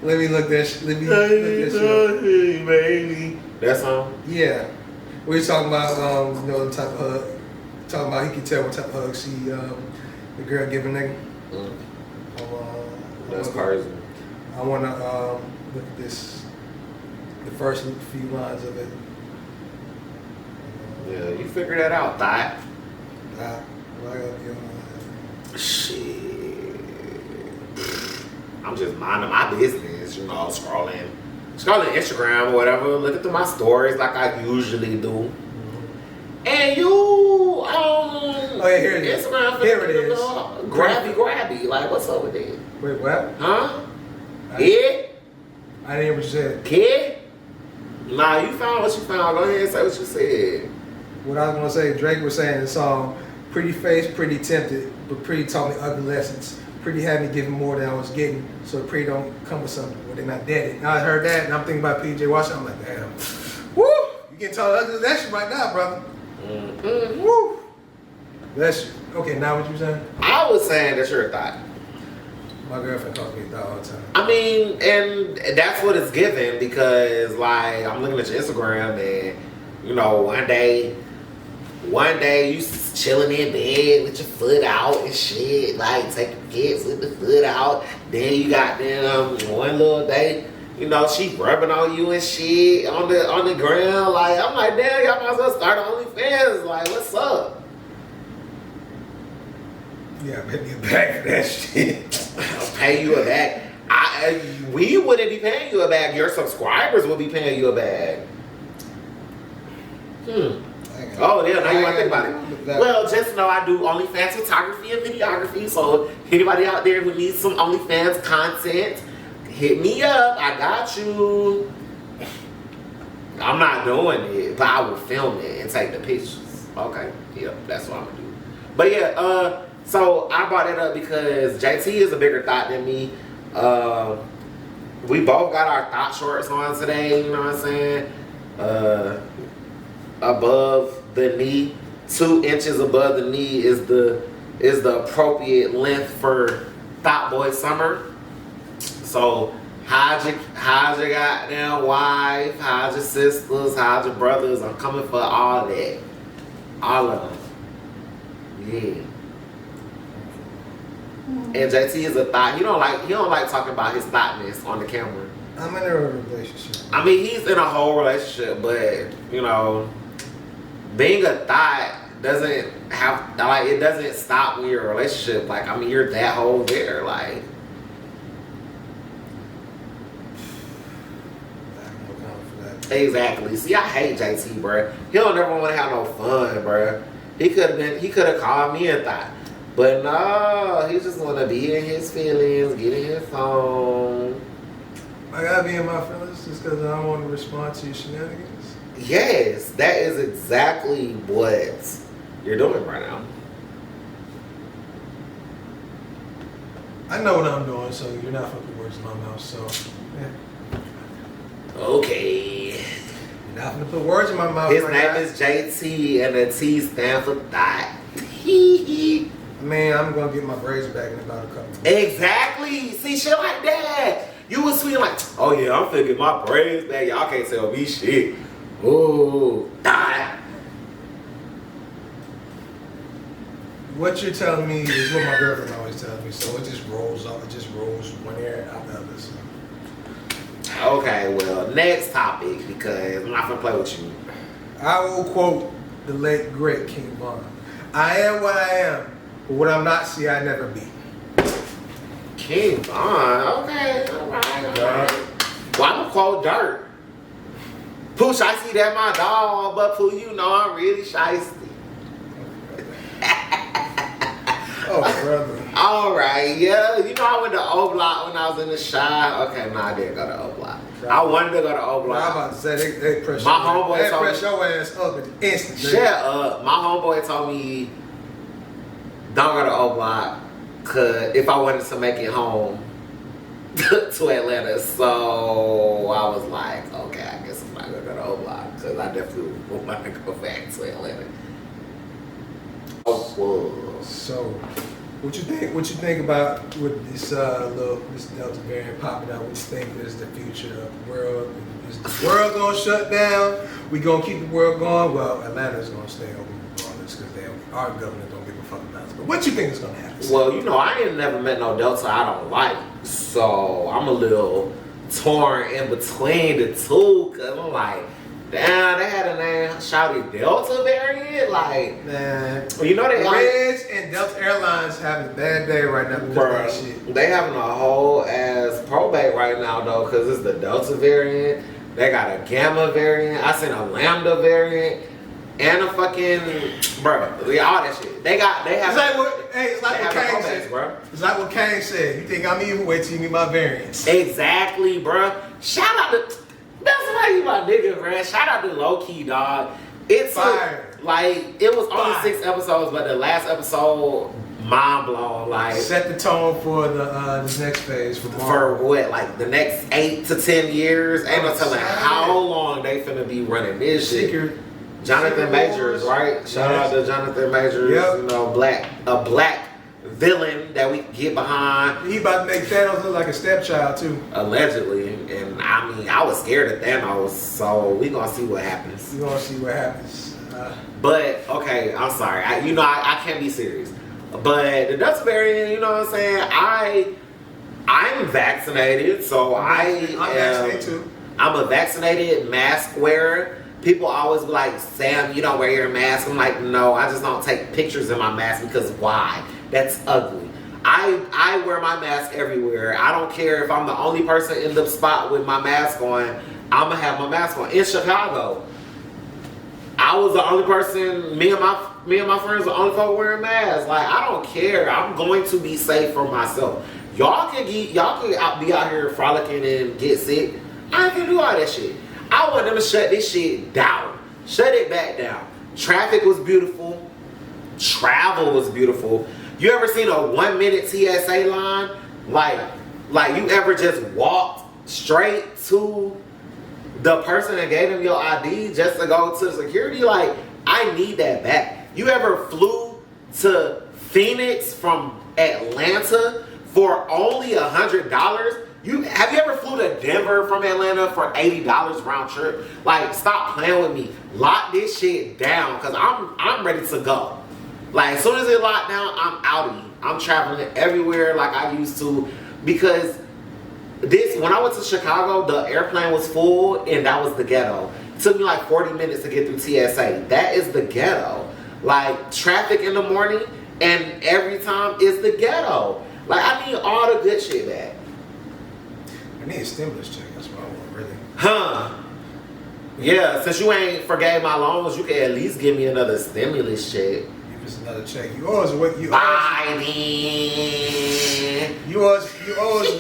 Let me look this. Let me look this. Baby. That song? Yeah, we were talking about the type of hug. Talking about he can tell what type of hug she the girl giving nigga. That's crazy. I want to look at this. The first few lines of it. Yeah, you figure that out, thot. I gotta be on shit. I'm just minding my business, scrolling Instagram or whatever, looking through my stories like I usually do. Mm-hmm. And you, oh yeah, here it is. Instagram, here it is. Grabby. Like, what's up with that? Wait, what? Huh? Kid? I didn't hear what you said. Kid? Nah, you found what you found. Go ahead and say what you said. What I was gonna say, Drake was saying in the song, pretty face, pretty tempted, but pretty taught me ugly lessons. Pretty had me giving more than I was getting, so pretty don't come with something where they're not dead. Now I heard that, and I'm thinking about PJ Washington. I'm like, damn, woo! You getting taught ugly lessons right now, brother. Mm-hmm. Woo! Bless you. Okay, now what you saying? I was saying that you're a thot. My girlfriend calls me a thot all the time. I mean, and that's what it's given because, like, I'm looking at your Instagram and, one day you chilling in bed with your foot out and shit, like taking kids with the foot out. Then you got them one little day, she rubbing on you and shit on the ground. Like, I'm like, damn, y'all might as well start OnlyFans. Like, what's up? Yeah, pay me a bag for that shit. I'll pay you a bag. We wouldn't be paying you a bag. Your subscribers would be paying you a bag. Oh, yeah, now you want to think about it. Well, just know I do OnlyFans photography and videography, so anybody out there who needs some OnlyFans content, hit me up. I got you. I'm not doing it, but I will film it and take the pictures. Okay, yeah, that's what I'm going to do. But yeah, so I brought it up because Jay Tee is a bigger thot than me. We both got our thot shorts on today, you know what I'm saying? Above the knee, 2 inches above the knee is the appropriate length for thot boy summer. So how's your goddamn wife, how's your sisters, how's your brothers? I'm coming for all that, all of them. Yeah. And Jay Tee is a thot. He don't like talking about his thotness on the camera. I'm in a relationship. I mean, he's in a whole relationship, but being a thot doesn't have it doesn't stop when you're in a relationship. Like, I mean, you're that whole there. Like, exactly. See, I hate Jay Tee, bro. He don't never want to have no fun, bro. He could have called me a thot, but no, he just want to be in his feelings, get in his phone. I gotta be in my feelings just because I don't want to respond to your shenanigans. Yes, that is exactly what you're doing right now. I know what I'm doing, so you're not fucking words in my mouth, so yeah. Okay. You're not gonna put words in my mouth. His name is Jay Tee, and the T stands for thot. Hee. Man, I'm gonna get my braids back in about a couple of weeks. Exactly. See, shit like that. You was tweeting like, oh yeah, I'm finna get my braids back. Y'all can't tell me shit. Ooh, thot. What you're telling me is what my girlfriend always tells me, so it just rolls off. It just rolls one ear out the other. So. Okay, well, next topic, because I'm not gonna play with you. I will quote the late great King Von. I am what I am, but what I'm not, see, I never be. King Von, okay, alright. Well, I'm gonna quote Dirt. Pooh, I see that my dog, but Pooh, you know I'm really shiesty. Oh, brother. Alright, yeah. You know I went to O Block when I was in the Shy. Okay, no, I didn't go to O Block. I wanted to go to O Block. I'm about to say, they press my homeboy told press your ass up instantly. Shut up. My homeboy told me, don't go to O Block, cause if I wanted to make it home to Atlanta. So I was like, okay, I guess I'm not gonna go to O Block, cause I definitely want to go back to Atlanta. So, what you think? What you think about with this this Delta variant popping out? What you think is the future of the world? Is the world gonna shut down? We gonna keep the world going? Well, Atlanta's gonna stay open regardless because our government don't give a fuck about it. But what you think is gonna happen? Well, you know, I ain't never met no Delta I don't like, so I'm a little torn in between the two. Cause I'm like, damn, they had a name shouted Delta variant, like, man. You know they Reds and Delta Airlines having a bad day right now because of that shit. They having a whole ass probate right now though, because it's the Delta variant. They got a Gamma variant. I seen a Lambda variant. And a fucking, bro, all that shit. They have. It's like what Kane said, bro. It's like what Kane said. You think I'm evil? Wait till you meet my variants. Exactly, bro. Shout out to, that's why you my nigga, man. Shout out to Low Key, dog. It's fire. Like it was only 6 episodes, but the last episode, mind blown. Like set the tone for the next phase for what, like the next 8 to 10 years. Ain't no telling how long they finna be running this shit. Jonathan Majors, right? Shout out to Jonathan Majors. Yep. You know, a black villain that we can get behind. He about to make Thanos look like a stepchild too. Allegedly. And I mean, I was scared of Thanos, so we gonna see what happens. We gonna see what happens. But, okay, I'm sorry. I can't be serious. But the Delta variant, you know what I'm saying? I'm vaccinated, so I'm vaccinated too. I'm a vaccinated mask wearer. People always be like, Sam, you don't wear your mask. I'm like, no, I just don't take pictures in my mask because why? That's ugly. I wear my mask everywhere. I don't care if I'm the only person in the spot with my mask on. I'm going to have my mask on. In Chicago, I was the only person, me and my friends, the only folk wearing masks. Like, I don't care. I'm going to be safe for myself. Y'all can be out here frolicking and get sick. I ain't gonna do all that shit. I want them to shut this shit down. Shut it back down. Traffic was beautiful. Travel was beautiful. You ever seen a 1 minute TSA line? Like you ever just walked straight to the person that gave them your ID just to go to the security? Like, I need that back. You ever flew to Phoenix from Atlanta for only $100? Have you ever flew to Denver from Atlanta for $80 round trip? Like, stop playing with me. Lock this shit down, cause I'm ready to go. Like, as soon as it locked down, I'm outie. I'm traveling everywhere like I used to, because when I went to Chicago, the airplane was full and that was the ghetto. It took me like 40 minutes to get through TSA. That is the ghetto. Like, traffic in the morning and every time is the ghetto. Like, I need all the good shit back. I need a stimulus check. That's what I want, really. Huh? Yeah, since you ain't forgave my loans, you can at least give me another stimulus check. If us another check. You owe us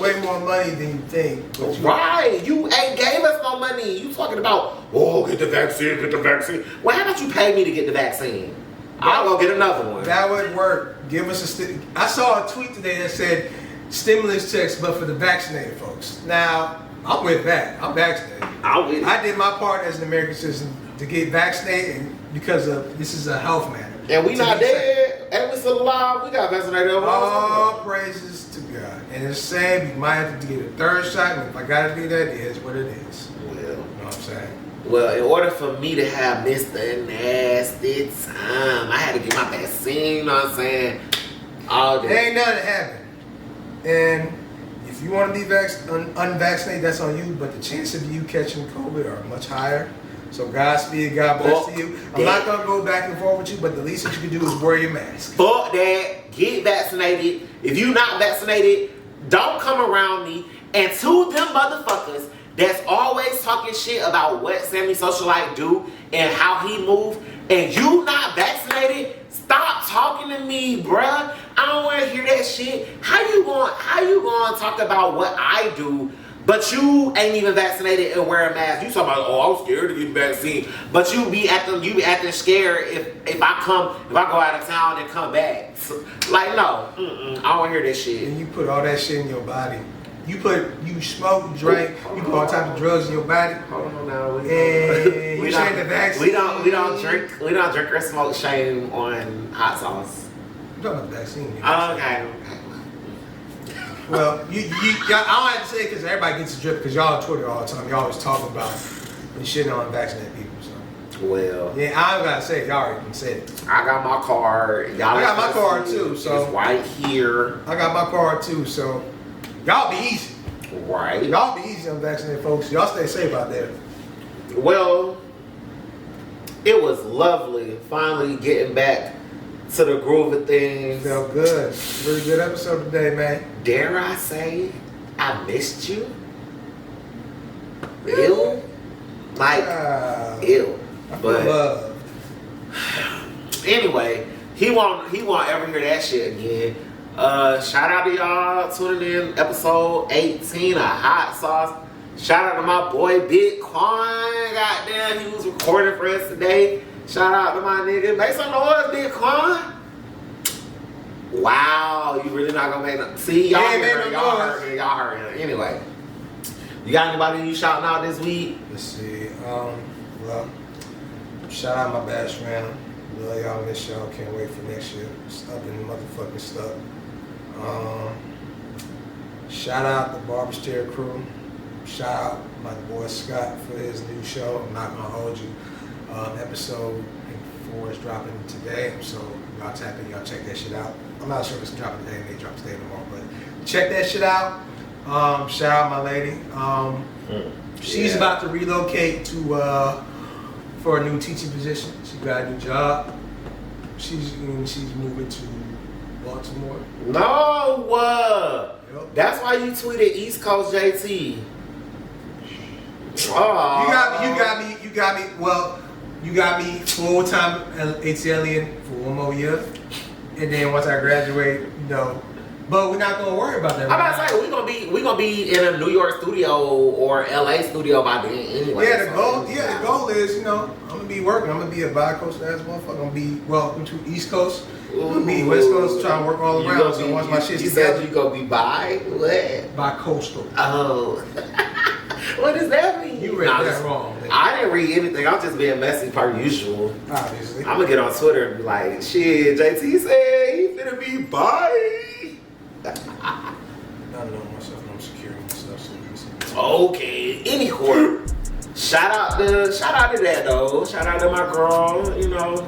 way more money than you think. Right. You ain't gave us no money. You talking about, get the vaccine. Well, how about you pay me to get the vaccine? I'll go get another one. That would work. Give us I saw a tweet today that said stimulus checks, but for the vaccinated folks. Now, I'm with that. I'm vaccinated. I did my part as an American citizen to get vaccinated because this is a health matter. And we not dead. And we still alive. We got vaccinated. All praises to God. And it's sad. You might have to get a third shot. And if I got to do that, it is what it is. Well, you know what I'm saying? Well, in order for me to have Mr. Nasty time, I had to get my vaccine, you know what I'm saying? All day. There ain't nothing happened. And if you want to be unvaccinated, that's on you. But the chance of you catching COVID are much higher. So Godspeed, God bless to you. I'm not going to go back and forth with you, but the least that you can do is wear your mask. Fuck that. Get vaccinated. If you not vaccinated, don't come around me. And to them motherfuckers that's always talking shit about what Sammy Socialite do and how he move, and you not vaccinated, stop talking to me, bruh. I don't want to hear that shit. How you going to talk about what I do, but you ain't even vaccinated and wear a mask? You talking about, I'm scared to get vaccine, but you be acting scared if I go out of town and come back. Like, no, I don't want to hear that shit. And you put all that shit in your body. You smoke, you drink, you put all types of drugs in your body. Hold on now. We don't drink or smoke shame on hot sauce. I'm talking about the vaccine. Okay. Well, y'all, I don't have to say it because everybody gets a drip because y'all on Twitter all the time. Y'all always talk about and shitting on vaccinated people. So. Well. Yeah, I ain't gotta say it. Y'all already said it. I got my card. I got my card too. So it's right here. I got my card too. So y'all be easy. Right. Y'all be easy on vaccinated folks. Y'all stay safe out there. Well, it was lovely finally getting back to the groove of things. Felt good. Really good episode today, man. Dare I say I missed you? Ew. Like, ew. I feel loved. Anyway, he won't ever hear that shit again. Shout out to y'all tuning in episode 18 of Hot Sauce. Shout out to my boy Big Quan. Goddamn, he was recording for us today. Shout out to my nigga. Make some noise, Big Quan. Wow, you really not gonna make no. See, y'all heard it. Anyway, you got anybody you shouting out this week? Let's see. Well, shout out my best friend. Love y'all, miss y'all. Can't wait for next year. Stuck in the motherfucking stuff. Shout out the Barber's Chair crew. Shout out my boy Scott for his new show. I'm not gonna hold you. Episode 4 is dropping today, so y'all tap in, y'all check that shit out. I'm not sure if it's dropping today, it may drop today or tomorrow, but check that shit out. Shout out my lady. She's about to relocate to for a new teaching position. She got a new job. She's moving to Baltimore. No, Yep. That's why you tweeted East Coast JT. Oh, you got me full-time ATLian for one more year. And then once I graduate, but we're not gonna worry about that. I'm about to say we gonna be in a New York studio or LA studio by then anyway. Yeah, the goal is, I'm gonna be working. I'm gonna be a bi-coast ass motherfucker. I'm gonna be to East Coast. I'm gonna be West Coast, trying to work all around. So once my shit's together. You said you gonna be what? Bi-coastal. Oh. What does that mean? You read that wrong. Man. I didn't read anything. I'm just being messy per usual. Obviously. I'm gonna get on Twitter and be like, shit, JT said he finna be bi. I know myself. I'm securing myself. So okay. Anyway, shout out to that though. Shout out to my girl.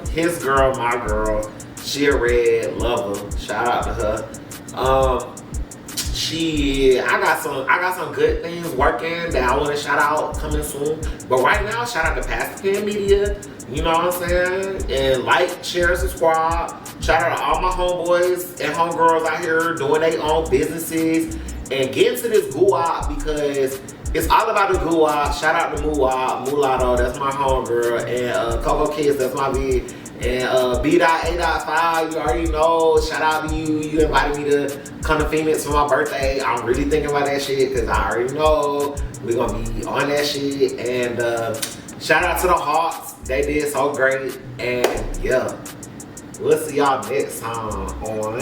His girl, my girl. She a red lover. Shout out to her. I got some good things working that I want to shout out coming soon. But right now, shout out to Pastor Pen Media. You know what I'm saying? And like, share, subscribe. Shout out to all my homeboys and homegirls out here doing their own businesses and get into this guap because it's all about the guap. Shout out to Mulatto, that's my homegirl, and Coco Kids, that's my big. And B.A.5, you already know. Shout out to you. You invited me to come to Phoenix for my birthday. I'm really thinking about that shit because I already know we're gonna be on that shit. And shout out to the Hawks. They did so great. And yeah, we'll see y'all next time on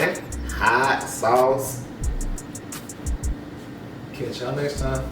Hot Sauce. Catch y'all next time.